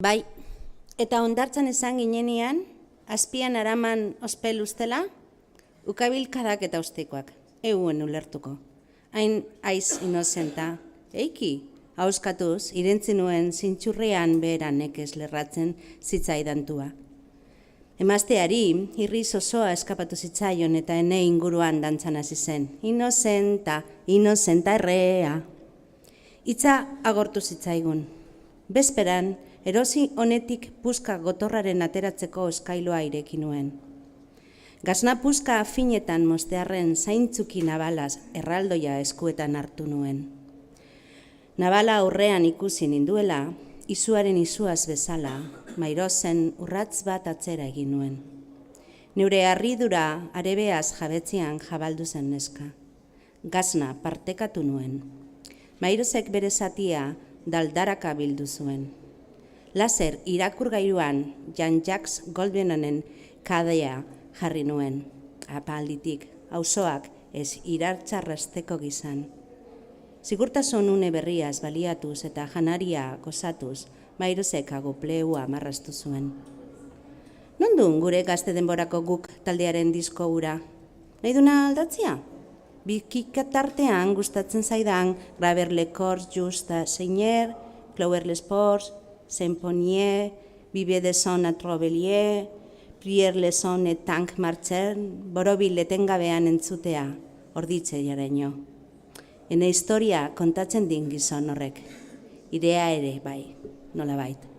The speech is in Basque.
Bai, eta hondartzan esan ginenean, azpian araman ospel ustela, ukabilkadak eta ustekoak, euen ulertuko. Hain aiz inozenta, eiki, hauskatuz, irentzi nuen zintxurrean beheran nekez lerratzen zitzaidantua. Emazteari, irriz osoa eskapatu zitzaion eta ene inguruan dantzan hasi zen. Inozenta errea. Itza agortu zitzaigun. Bezperan, erosi honetik puska gotorraren ateratzeko eskailoa ireki nuen. Gazna puska afinetan mostearren zaintzuki nabalaz erraldoia eskuetan hartu nuen. Nabala aurrean ikusi ninduela, izuaren izuaz bezala, mairozen urratz bat atzera egin nuen. Neure harridura arebeaz jabetzean jabaldu zen neska. Gazna partekatu nuen. Mairozek bere zatia daldaraka bildu zuen. Laser irakurgailuan Jean-Jacques Goldbenanen kadea jarri nuen. Apalditik, auzoak ez irartxarrasteko gizan. Sigurtasun une berriaz baliatuz eta janaria gozatuz, Mairozek agopleua marraztu zuen. Nondun gure gazte denborako guk taldearen disko hura? Nahi duna aldatzia? Bikikatartean gustatzen zaidan Graver Lecors, Justa Seigner, Clover Lesports, Saint-Ponier, Vive de Son at Robelier, Prier Leson et Tank Marchen, borobil etengabean entzutea, orditze jareño. Ene historia kontatzen din gizon horrek. Irea ere, bai, nolabait.